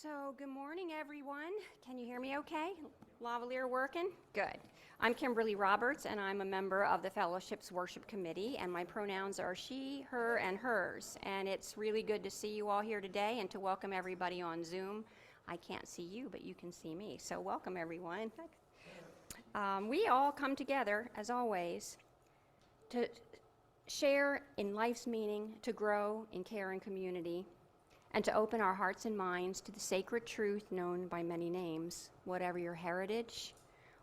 So, good morning, everyone. Can you hear me okay? Lavalier working? Good. I'm Kimberly Roberts, and I'm a member of the Fellowship's Worship Committee, and my pronouns are she, her, and hers. And it's really good to see you all here today and to welcome everybody on Zoom. I can't see you, but you can see me, so welcome, everyone. We all come together, as always, to share in life's meaning, to grow in care and community, and to open our hearts and minds to the sacred truth known by many names. Whatever your heritage,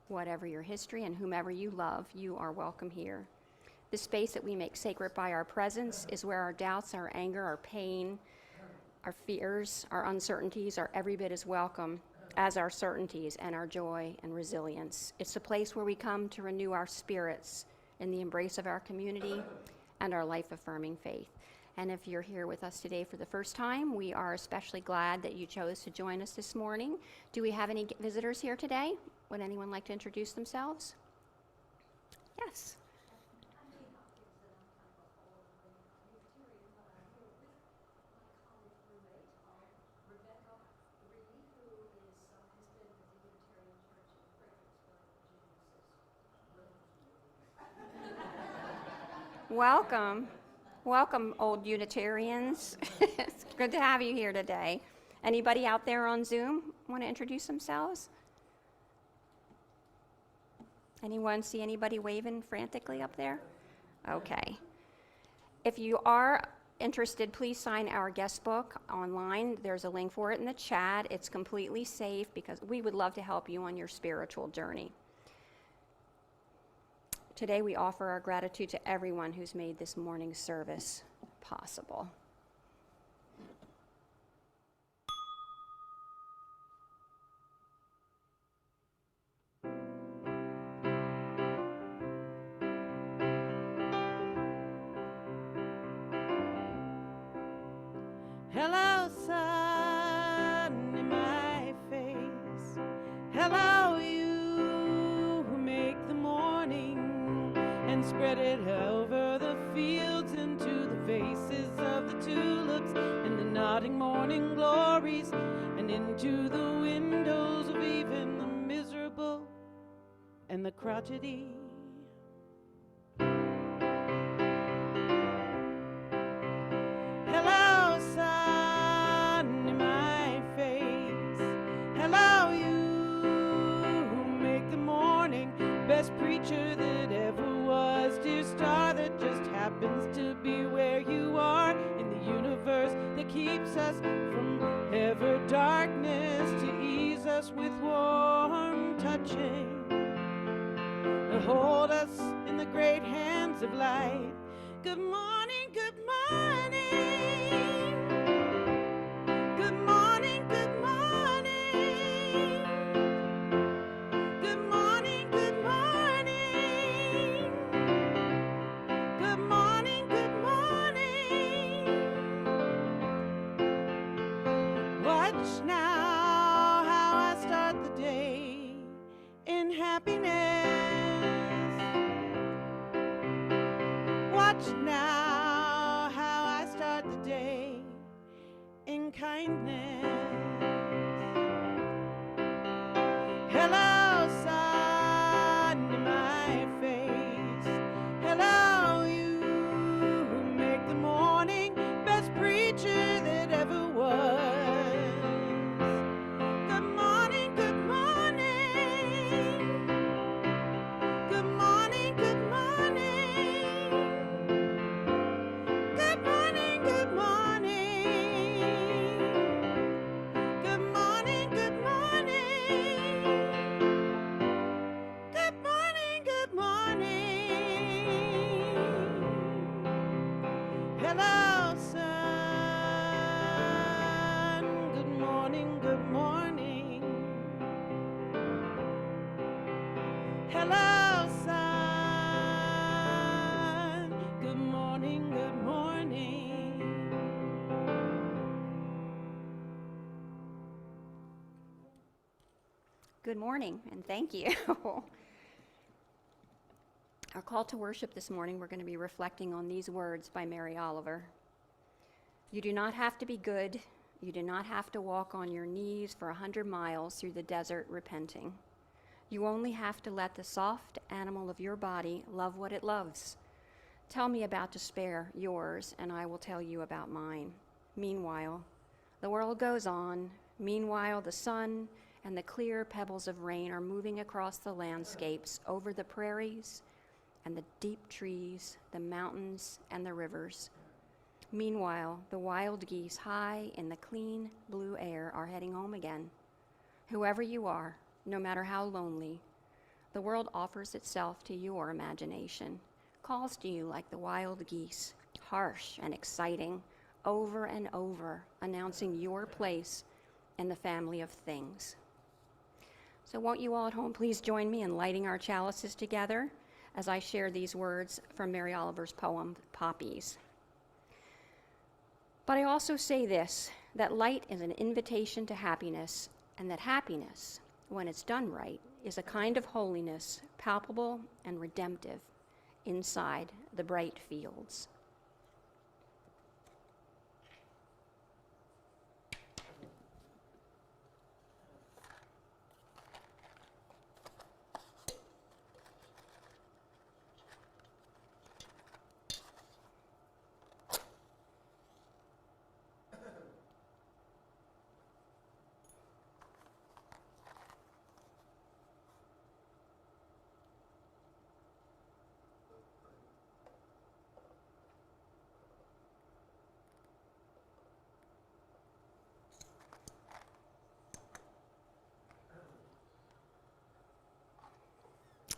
whatever your history, and whomever you love, you are welcome here. The space that we make sacred by our presence is where our doubts, our anger, our pain, our fears, our uncertainties are every bit as welcome as our certainties and our joy and resilience. It's a place where we come to renew our spirits in the embrace of our community and our life-affirming faith. And if you're here with us today for the first time, we are especially glad that you chose to join us this morning. Do we have any visitors here today? Would anyone like to introduce themselves? Yes. Welcome. Welcome, old Unitarians. It's good to have you here today. Anybody out there on Zoom want to introduce themselves? Anyone see anybody waving frantically up there? Okay. If you are interested, please sign our guest book online. There's a link for it in the chat. It's completely safe because we would love to help you on your spiritual journey. Today we offer our gratitude to everyone who's made this morning's service possible. Hello, sun in my face. Hello, you who make the morning and spread it over the fields into the faces of the tulips and the nodding morning glories and into the windows of even the miserable and the crotchety. Hello, sun in my face. Hello, you who make the morning best preacher that ever was, dear star that just happens to be where you are in the universe that keeps us from ever darkness, to ease us with warm touching, to hold us in the great hands of light. Good morning, good morning. Good morning, good morning. Good morning, good morning. Good morning, good morning. Watch now how I start the day in happiness. Watch now how I start the day in kindness. Hello, sun in my face. Hello, you who make the morning best preacher that ever was. Good morning, good morning. Good morning, good morning. Good morning, good morning. Good morning, good morning. Good morning, good morning. Hello, sun. Good morning, good morning. Hello, sun. Good morning, good morning. Good morning, and thank you. Our call to worship this morning, we're going to be reflecting on these words by Mary Oliver. You do not have to be good You do not have to walk on your knees for 100 miles through the desert repenting. You only have to let the soft animal of your body love what it loves. Tell me about despair, yours, and I will tell you about mine. Meanwhile, the world goes on. Meanwhile, the sun and the clear pebbles of rain are moving across the landscapes, over the prairies and the deep trees, the mountains and the rivers. Meanwhile, the wild geese high in the clean blue air are heading home again. Whoever you are, no matter how lonely, the world offers itself to your imagination, calls to you like the wild geese, harsh and exciting, over and over, announcing your place in the family of things. So won't you all at home please join me in lighting our chalices together as I share these words from Mary Oliver's poem, Poppies. But I also say this, that light is an invitation to happiness, and that happiness, when it's done right, is a kind of holiness, palpable and redemptive, inside the bright fields.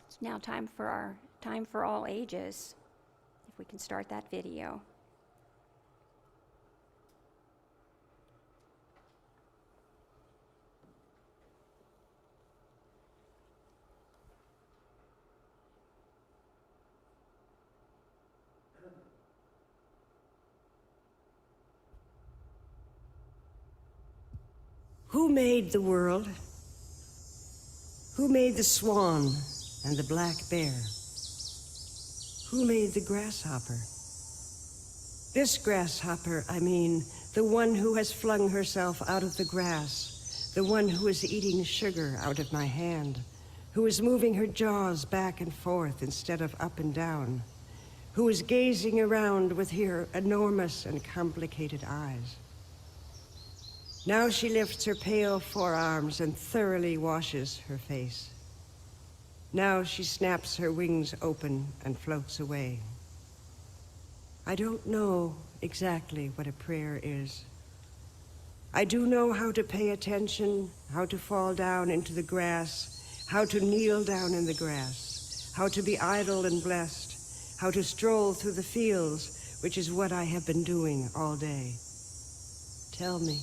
It's now time for our time for all ages. If we can start that video. Who made the world? Who made the swan and the black bear? Who made the grasshopper? This grasshopper, I mean, the one who has flung herself out of the grass, the one who is eating sugar out of my hand, who is moving her jaws back and forth instead of up and down, who is gazing around with her enormous and complicated eyes. Now she lifts her pale forearms and thoroughly washes her face. Now she snaps her wings open and floats away. I don't know exactly what a prayer is. I do know how to pay attention, how to fall down into the grass, how to kneel down in the grass, how to be idle and blessed, how to stroll through the fields, which is what I have been doing all day. Tell me,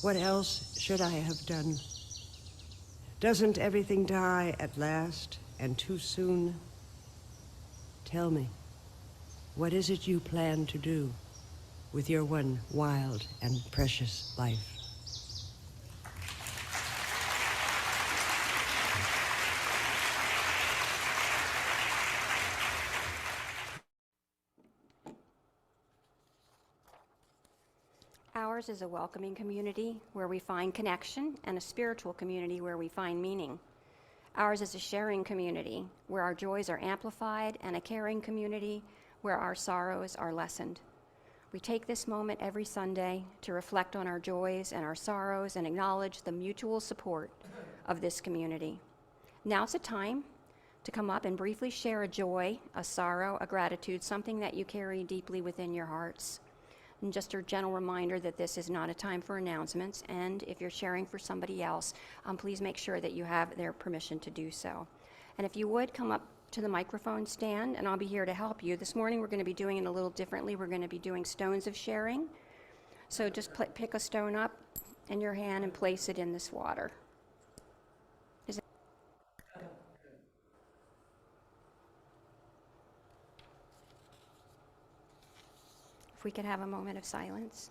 what else should I have done? Doesn't everything die at last and too soon? Tell me, what is it you plan to do with your one wild and precious life? Ours is a welcoming community where we find connection, and a spiritual community where we find meaning. Ours is a sharing community where our joys are amplified, and a caring community where our sorrows are lessened. We take this moment every Sunday to reflect on our joys and our sorrows and acknowledge the mutual support of this community. Now's the time to come up and briefly share a joy, a sorrow, a gratitude, something that you carry deeply within your hearts. And just a gentle reminder that this is not a time for announcements, and if you're sharing for somebody else, please make sure that you have their permission to do so. And if you would, come up to the microphone stand, and I'll be here to help you. This morning we're going to be doing it a little differently. We're going to be doing stones of sharing. So just pick a stone up in your hand and place it in this water. If we could have a moment of silence.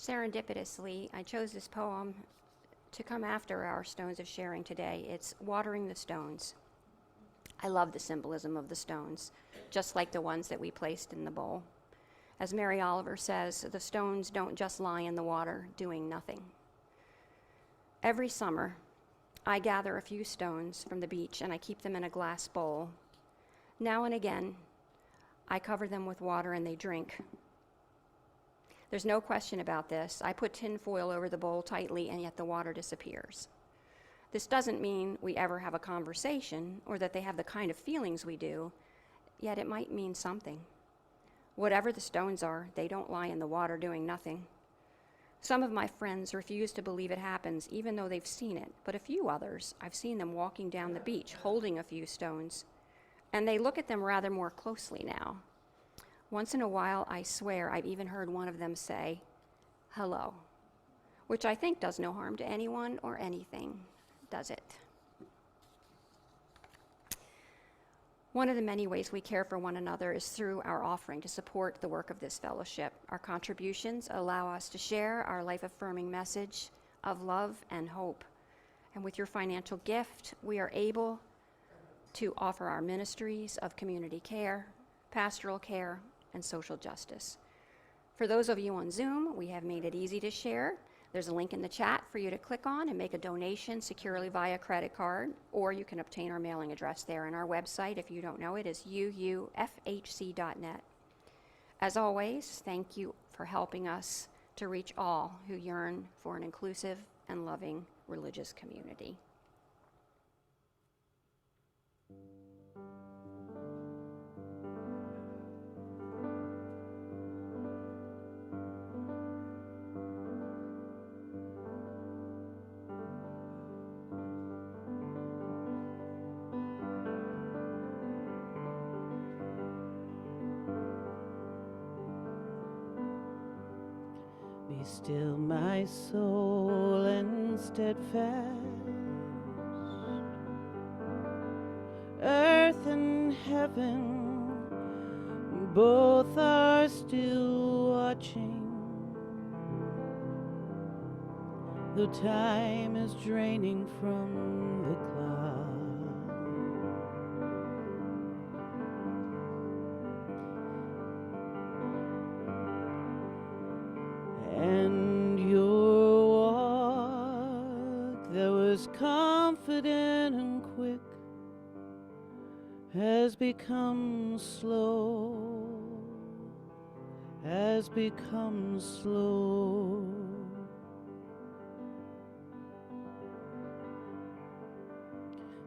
Serendipitously, I chose this poem to come after our Stones of Sharing today. It's Watering the Stones. I love the symbolism of the stones, just like the ones that we placed in the bowl. As Mary Oliver says, the stones don't just lie in the water doing nothing. Every summer, I gather a few stones from the beach and I keep them in a glass bowl. Now and again, I cover them with water and they drink. There's no question about this. I put tin foil over the bowl tightly and yet the water disappears. This doesn't mean we ever have a conversation or that they have the kind of feelings we do, yet it might mean something. Whatever the stones are, they don't lie in the water doing nothing. Some of my friends refuse to believe it happens, even though they've seen it, but a few others, I've seen them walking down the beach holding a few stones, and they look at them rather more closely now. Once in a while, I swear I've even heard one of them say, "Hello," which I think does no harm to anyone or anything, does it? One of the many ways we care for one another is through our offering to support the work of this fellowship. Our contributions allow us to share our life-affirming message of love and hope. And with your financial gift, we are able to offer our ministries of community care, pastoral care, and social justice. For those of you on Zoom, we have made it easy to share. There's a link in the chat for you to click on and make a donation securely via credit card, or you can obtain our mailing address there. And our website, if you don't know it, is UUFHC.net. As always, thank you for helping us to reach all who yearn for an inclusive and loving religious community. Be still, my soul, and steadfast. Earth and heaven both are still watching, though time is draining from the cloud. And your walk that was confident and quick has become slow, has become slow.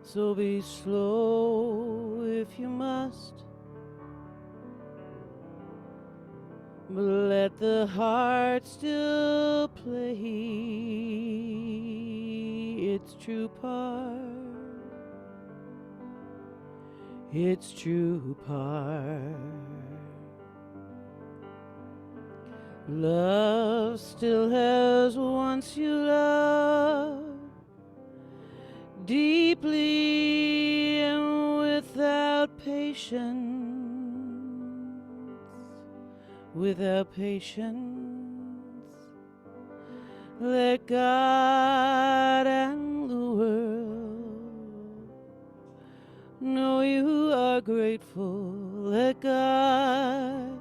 So be slow if you must, but let the heart still play its true part, its true part. Love still as once you loved, deeply and without patience. Without patience, let God and the world know you are grateful. Let God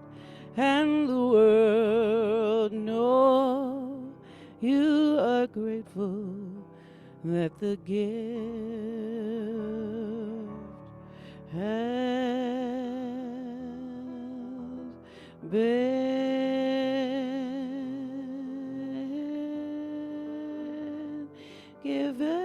and the world know you are grateful that the gift has been given.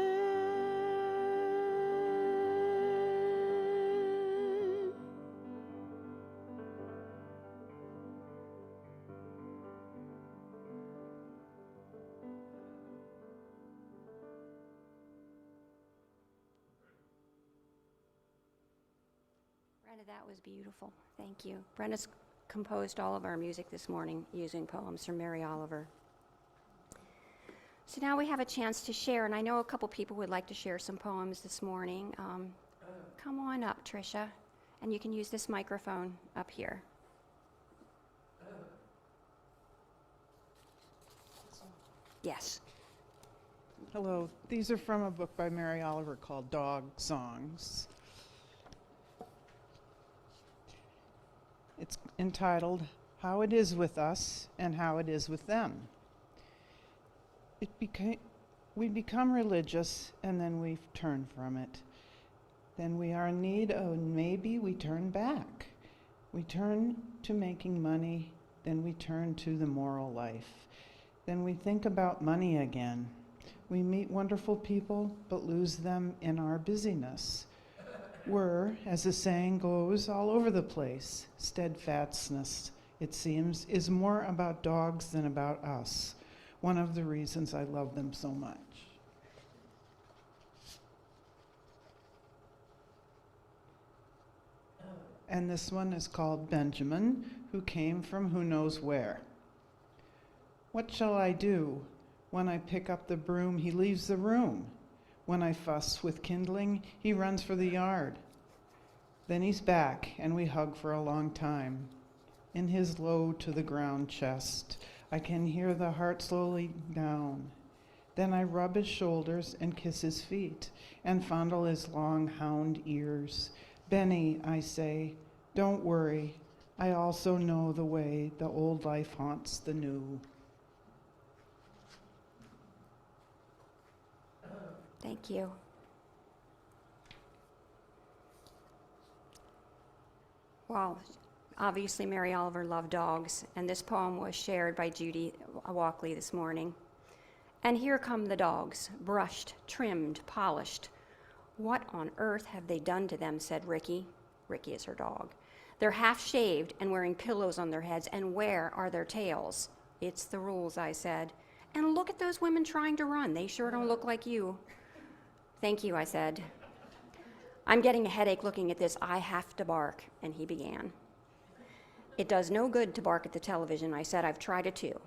Brenna, that was beautiful. Thank you. Brenna's composed all of our music this morning using poems from Mary Oliver. So now we have a chance to share, and I know a couple people would like to share some poems this morning. Come on up, Tricia, and you can use this microphone up here. Yes. Hello, these are from a book by Mary Oliver called Dog Songs. It's entitled, How It Is With Us and How It Is With Them. We become religious and then we turn from it. Then we are in need of, maybe we turn back. We turn to making money, then we turn to the moral life. Then we think about money again. We meet wonderful people, but lose them in our busyness. We're, as the saying goes, all over the place. Steadfastness, it seems, is more about dogs than about us. One of the reasons I love them so much. And this one is called Benjamin, who came from who knows where. What shall I do? When I pick up the broom, he leaves the room. When I fuss with kindling, he runs for the yard. Then he's back, and we hug for a long time. In his low to the ground chest, I can hear the heart slowly down. Then I rub his shoulders and kiss his feet, and fondle his long hound ears. Benny, I say, don't worry. I also know the way the old life haunts the new. Thank you. Well, obviously Mary Oliver loved dogs, and this poem was shared by Judy Walkley this morning. And here come the dogs, brushed, trimmed, polished. What on earth have they done to them, said Ricky. Ricky is her dog. They're half shaved and wearing pillows on their heads, and where are their tails? It's the rules, I said. And look at those women trying to run. They sure don't look like you. Thank you, I said. I'm getting a headache looking at this. I have to bark, and he began. It does no good to bark at the television, I said. I've tried it too.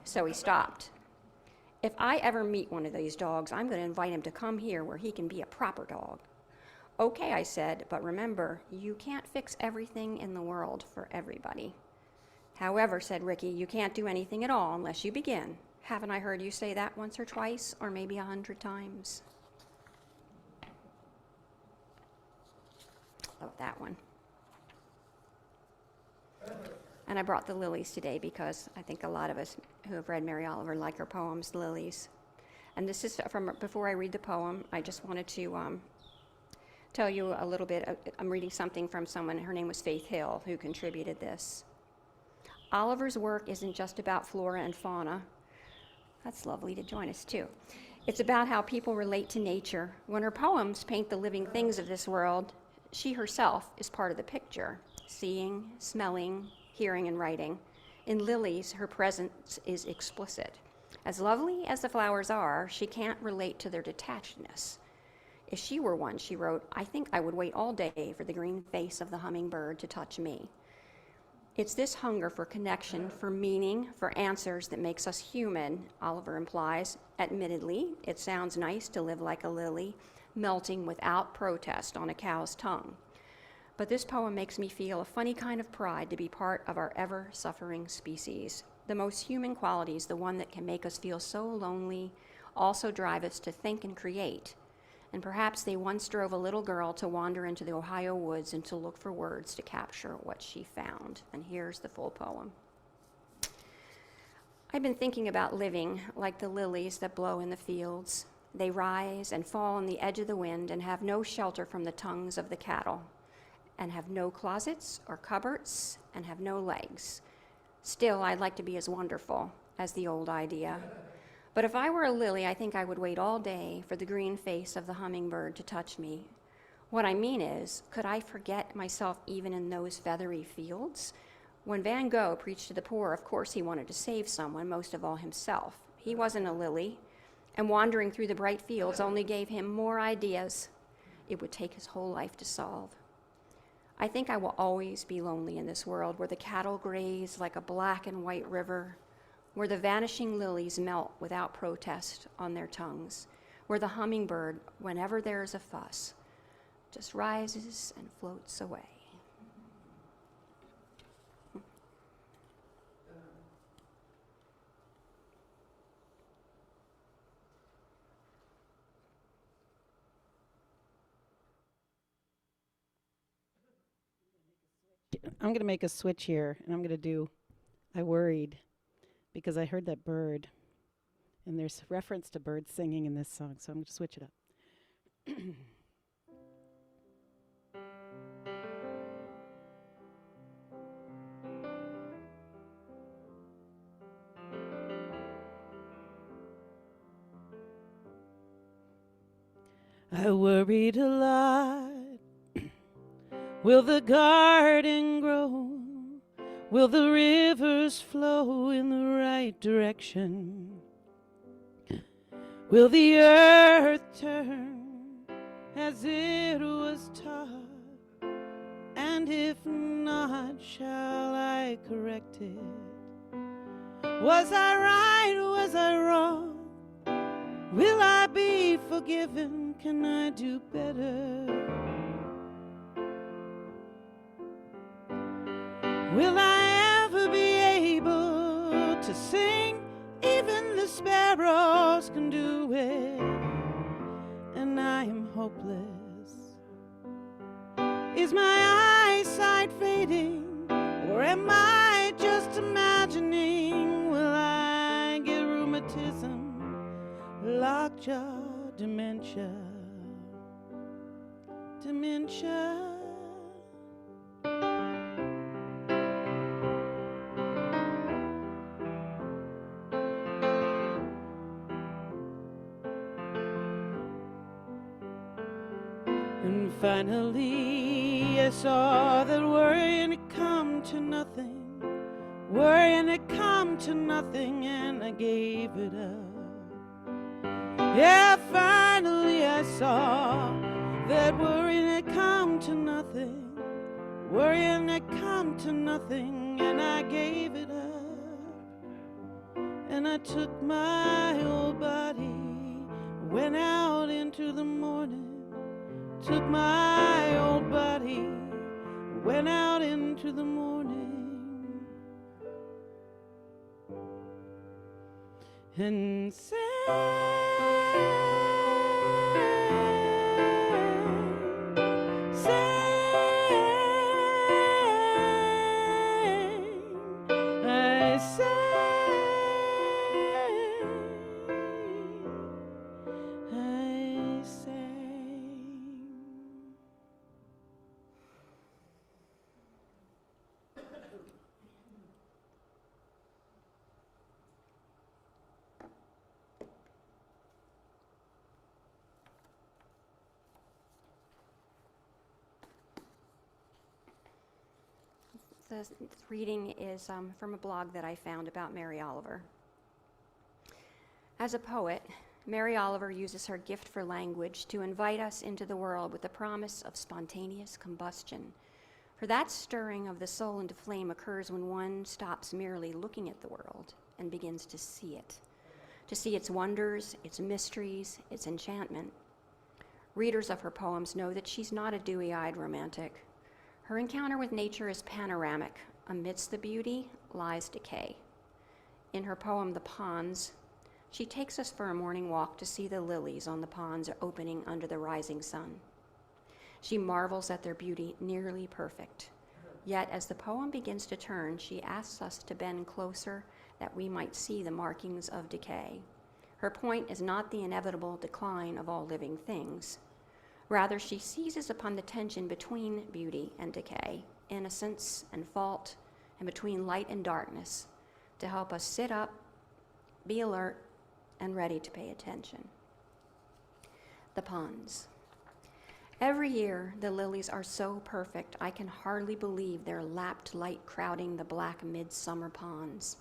So he stopped. If I ever meet one of these dogs, I'm going to invite him to come here where he can be a proper dog. Okay, I said, but remember, you can't fix everything in the world for everybody. However, said Ricky, you can't do anything at all unless you begin. Haven't I heard you say that once or twice, or maybe 100 times? Love that one. And I brought the Lillies today because I think a lot of us who have read Mary Oliver like her poems, Lillies. And this is from, before I read the poem, I just wanted to tell you a little bit. I'm reading something from someone, her name was Faith Hill, who contributed this. Oliver's work isn't just about flora and fauna. That's lovely to join us too. It's about how people relate to nature. When her poems paint the living things of this world, she herself is part of the picture, seeing, smelling, hearing, and writing. In Lillies, her presence is explicit. As lovely as the flowers are, she can't relate to their detachedness. If she were one, she wrote, I think I would wait all day for the green face of the hummingbird to touch me. It's this hunger for connection, for meaning, for answers that makes us human, Oliver implies. Admittedly, it sounds nice to live like a lily, melting without protest on a cow's tongue. But this poem makes me feel a funny kind of pride to be part of our ever-suffering species. The most human quality is the one that can make us feel so lonely, also drive us to think and create. And perhaps they once drove a little girl to wander into the Ohio woods and to look for words to capture what she found. And here's the full poem. I've been thinking about living like the lilies that blow in the fields. They rise and fall on the edge of the wind and have no shelter from the tongues of the cattle, and have no closets or cupboards, and have no legs. Still, I'd like to be as wonderful as the old idea. But if I were a lily, I think I would wait all day for the green face of the hummingbird to touch me. What I mean is, could I forget myself even in those feathery fields? When Van Gogh preached to the poor, of course he wanted to save someone, most of all himself. He wasn't a lily, and wandering through the bright fields only gave him more ideas it would take his whole life to solve. I think I will always be lonely in this world where the cattle graze like a black and white river, where the vanishing lilies melt without protest on their tongues, where the hummingbird, whenever there is a fuss, just rises and floats away. I'm gonna make a switch here, and I'm gonna do I Worried, because I heard that bird, and there's reference to birds singing in this song, so I'm gonna switch it up. I worried a lot. Will the garden grow? Will the rivers flow in the right direction? Will the earth turn as it was taught? And if not, shall I correct it? Was I right? Was I wrong? Will I be forgiven? Can I do better? Will I ever be able to sing? Even the sparrows can do it, and I am hopeless. Is my eyesight fading, or am I just imagining? Will I get rheumatism, lockjaw, dementia? And finally I saw that worrying had come to nothing, worrying had come to nothing, and I gave it up. Yeah, finally I saw that worrying had come to nothing, worrying had come to nothing, and I gave it up. And I took my old body, went out into the morning, took my old body, went out into the morning, and The reading is from a blog that I found about Mary Oliver. As a poet, Mary Oliver uses her gift for language to invite us into the world with the promise of spontaneous combustion. For that stirring of the soul into flame occurs when one stops merely looking at the world and begins to see its wonders, its mysteries, its enchantment. Readers of her poems know that she's not a dewy-eyed romantic. Her encounter with nature is panoramic. Amidst the beauty lies decay. In her poem, The Ponds, she takes us for a morning walk to see the lilies on the ponds opening under the rising sun. She marvels at their beauty, nearly perfect. Yet as the poem begins to turn, she asks us to bend closer that we might see the markings of decay. Her point is not the inevitable decline of all living things. Rather, she seizes upon the tension between beauty and decay, innocence and fault, and between light and darkness, to help us sit up, be alert, and ready to pay attention. The ponds. Every year, the lilies are so perfect, I can hardly believe their lapped light crowding the black midsummer ponds.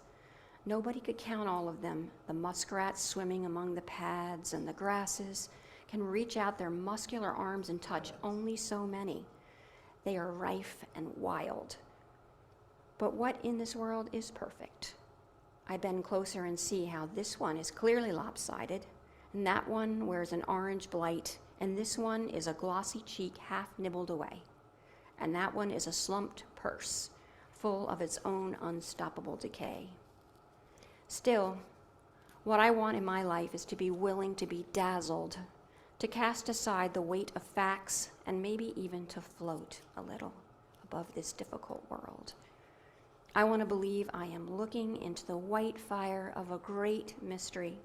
Nobody could count all of them, the muskrats swimming among the pads and the grasses, can reach out their muscular arms and touch only so many. They are rife and wild. But what in this world is perfect? I bend closer and see how this one is clearly lopsided, and that one wears an orange blight, and this one is a glossy cheek half nibbled away, and that one is a slumped purse, full of its own unstoppable decay. Still, what I want in my life is to be willing to be dazzled, to cast aside the weight of facts, and maybe even to float a little above this difficult world. I want to believe I am looking into the white fire of a great mystery.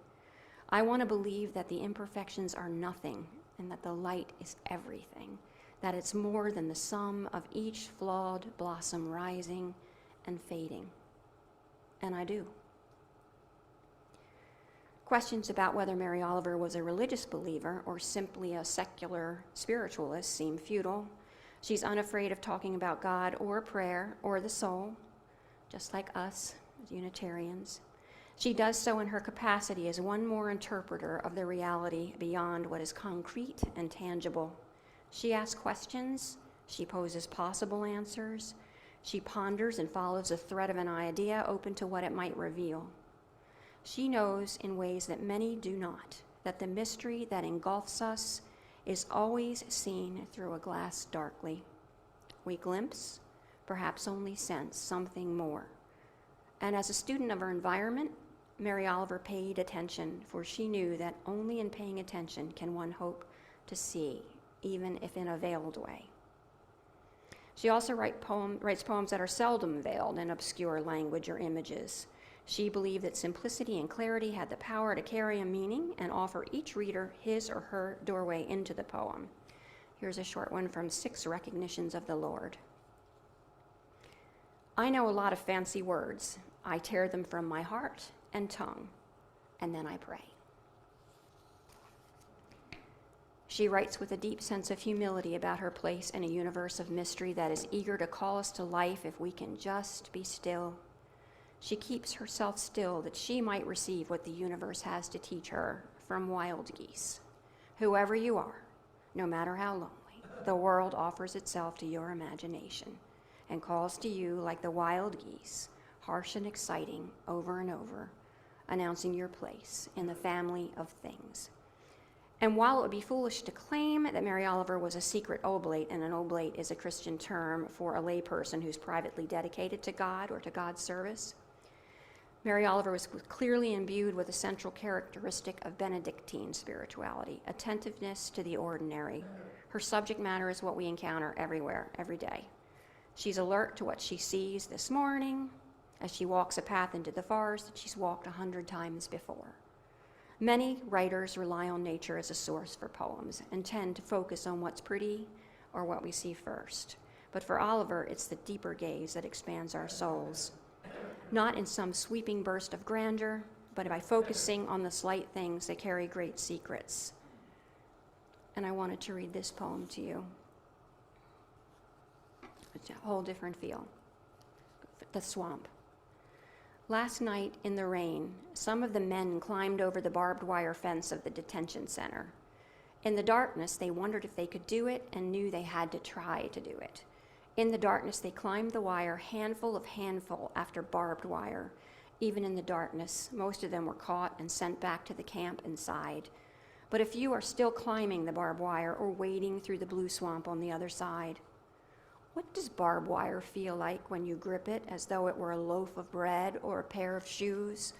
I want to believe that the imperfections are nothing and that the light is everything, that it's more than the sum of each flawed blossom rising and fading. And I do. Questions about whether Mary Oliver was a religious believer or simply a secular spiritualist seem futile. She's unafraid of talking about God or prayer or the soul, just like us as Unitarians. She does so in her capacity as one more interpreter of the reality beyond what is concrete and tangible. She asks questions, she poses possible answers, she ponders and follows the thread of an idea open to what it might reveal. She knows in ways that many do not, that the mystery that engulfs us is always seen through a glass darkly. We glimpse, perhaps only sense, something more. And as a student of her environment, Mary Oliver paid attention, for she knew that only in paying attention can one hope to see, even if in a veiled way. She also writes poems that are seldom veiled in obscure language or images. She believed that simplicity and clarity had the power to carry a meaning and offer each reader his or her doorway into the poem. Here's a short one from 6 Recognitions of the Lord. I know a lot of fancy words. I tear them from my heart and tongue, and then I pray. She writes with a deep sense of humility about her place in a universe of mystery that is eager to call us to life if we can just be still. She keeps herself still that she might receive what the universe has to teach her from wild geese. Whoever you are, no matter how lonely, the world offers itself to your imagination and calls to you like the wild geese, harsh and exciting over and over, announcing your place in the family of things. And while it would be foolish to claim that Mary Oliver was a secret oblate, and an oblate is a Christian term for a layperson who's privately dedicated to God or to God's service, Mary Oliver was clearly imbued with a central characteristic of Benedictine spirituality, attentiveness to the ordinary. Her subject matter is what we encounter everywhere, every day. She's alert to what she sees this morning as she walks a path into the forest that she's walked 100 times before. Many writers rely on nature as a source for poems and tend to focus on what's pretty or what we see first. But for Oliver, it's the deeper gaze that expands our souls. Not in some sweeping burst of grandeur, but by focusing on the slight things that carry great secrets. And I wanted to read this poem to you. It's a whole different feel. The Swamp. Last night in the rain, some of the men climbed over the barbed wire fence of the detention center. In the darkness, they wondered if they could do it and knew they had to try to do it. In the darkness, they climbed the wire handful after barbed wire. Even in the darkness, most of them were caught and sent back to the camp inside. But a few are still climbing the barbed wire or wading through the blue swamp on the other side. What does barbed wire feel like when you grip it as though it were a loaf of bread or a pair of shoes?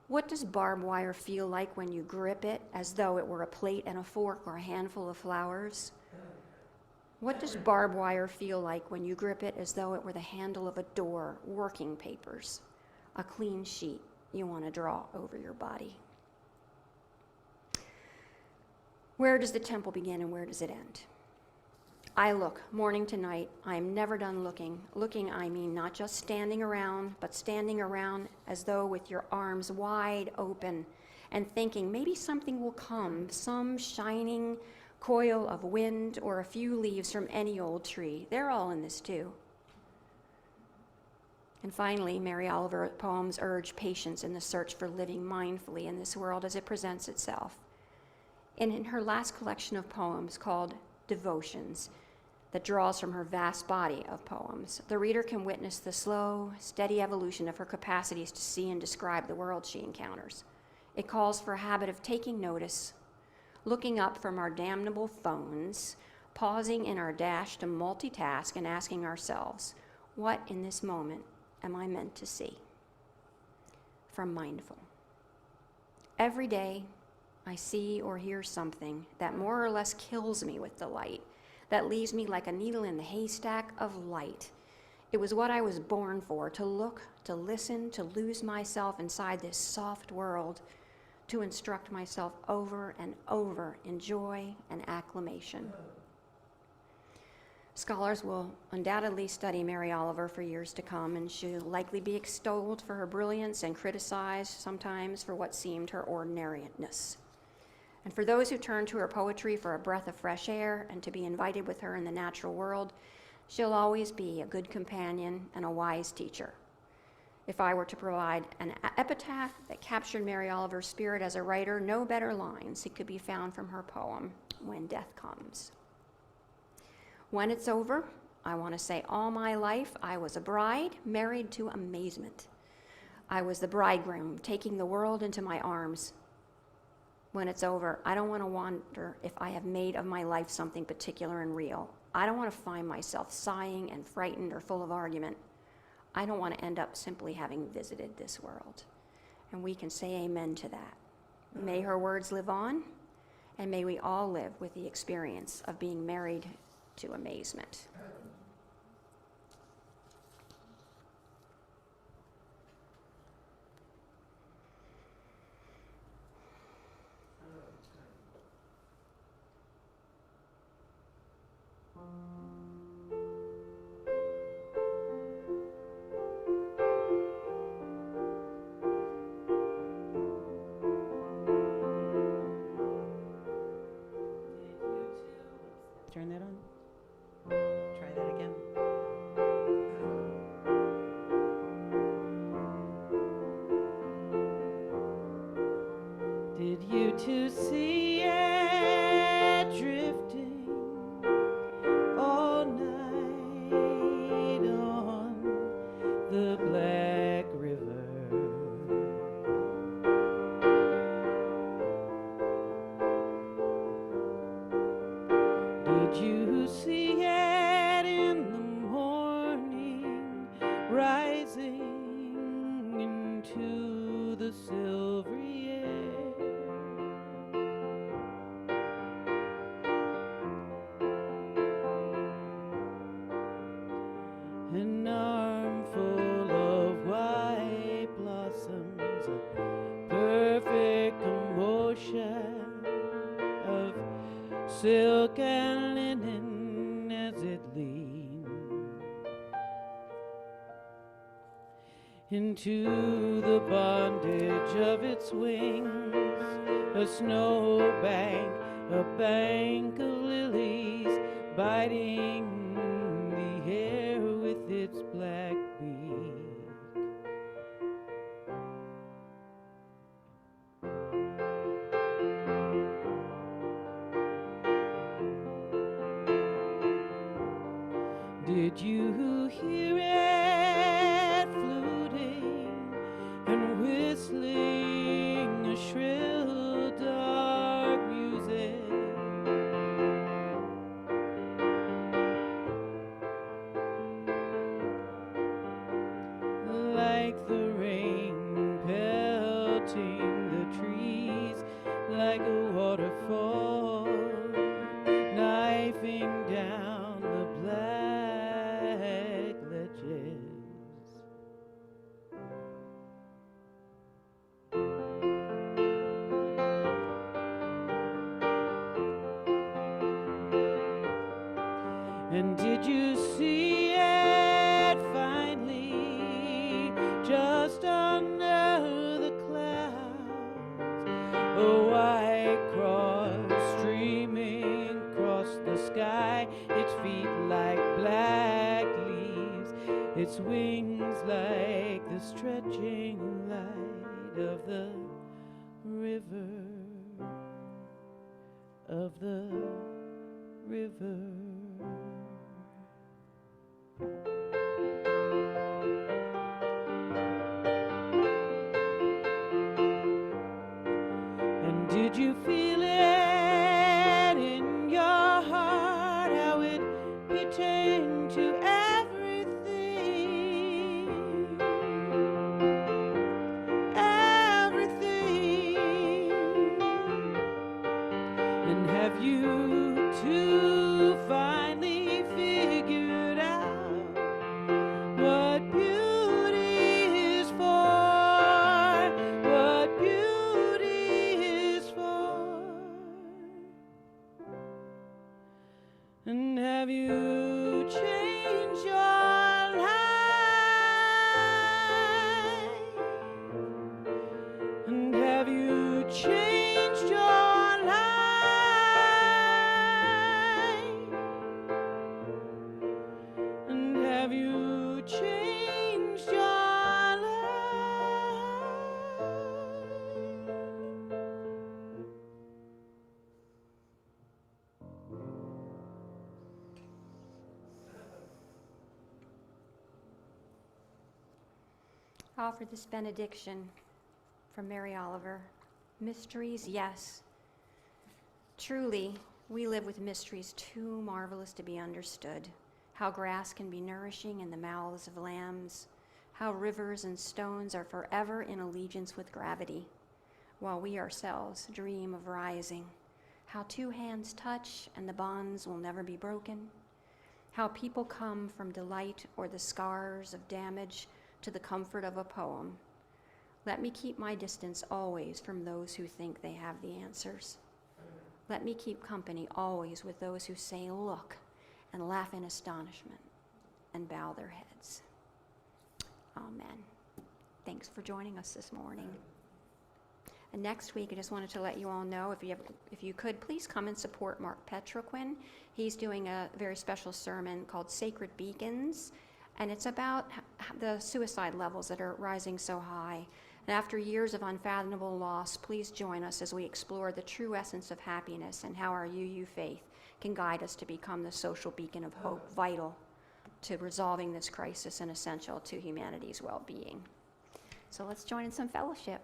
What does barbed wire feel like when you grip it as though it were a plate and a fork or a handful of flowers? What does barbed wire feel like when you grip it as though it were the handle of a door, working papers, a clean sheet you want to draw over your body? Where does the temple begin and where does it end? I look, morning to night. I am never done looking. Looking, I mean, not just standing around, but standing around as though with your arms wide open and thinking maybe something will come, some shining coil of wind or a few leaves from any old tree. They're all in this too. And finally, Mary Oliver poems urge patience in the search for living mindfully in this world as it presents itself. And in her last collection of poems called Devotions, that draws from her vast body of poems, the reader can witness the slow, steady evolution of her capacities to see and describe the world she encounters. It calls for a habit of taking notice, looking up from our damnable phones, pausing in our dash to multitask and asking ourselves, what in this moment am I meant to see? From Mindful. Every day, I see or hear something that more or less kills me with delight, that leaves me like a needle in the haystack of light. It was what I was born for, to look, to listen, to lose myself inside this soft world, to instruct myself over and over in joy and acclamation. Scholars will undoubtedly study Mary Oliver for years to come, and she'll likely be extolled for her brilliance and criticized sometimes for what seemed her ordinariness. And for those who turn to her poetry for a breath of fresh air and to be invited with her in the natural world, she'll always be a good companion and a wise teacher. If I were to provide an epitaph that captured Mary Oliver's spirit as a writer, no better lines could be found from her poem, When Death Comes. When it's over, I want to say all my life I was a bride married to amazement. I was the bridegroom taking the world into my arms. When it's over, I don't want to wonder if I have made of my life something particular and real. I don't want to find myself sighing and frightened or full of argument. I don't want to end up simply having visited this world. And we can say amen to that. May her words live on, and may we all live with the experience of being married to amazement. Turn that on. Try that again. Did you two see it drifting all night on the Black River? Did you see it in the morning, rising into the silvery air? An armful of white blossoms, a perfect commotion of silk and linen as it leaned into the bondage of its wings, a snowbank, a bank of lilies biting the air with its black beak. Did you hear it fluting and whistling a shrill dark music? Like the rain pelting the trees, like a waterfall knifing down the black ledges. And did you see it finally just under the clouds, a white cross streaming across the sky, its feet like black leaves, its wings like the stretching light of the river, of the river. And did you feel it in your heart, how it pertained to everything, everything? And have you to find Offer this benediction from Mary Oliver. Mysteries, yes. Truly, we live with mysteries too marvelous to be understood. How grass can be nourishing in the mouths of lambs. How rivers and stones are forever in allegiance with gravity, while we ourselves dream of rising. How two hands touch and the bonds will never be broken. How people come from delight or the scars of damage to the comfort of a poem. Let me keep my distance always from those who think they have the answers. Let me keep company always with those who say, look, and laugh in astonishment and bow their heads. Amen. Thanks for joining us this morning. And next week, I just wanted to let you all know, if you could, please come and support Mark Petroquin. He's doing a very special sermon called Sacred Beacons, and it's about the suicide levels that are rising so high. And after years of unfathomable loss, please join us as we explore the true essence of happiness and how our UU faith can guide us to become the social beacon of hope, vital to resolving this crisis and essential to humanity's well-being. So let's join in some fellowship.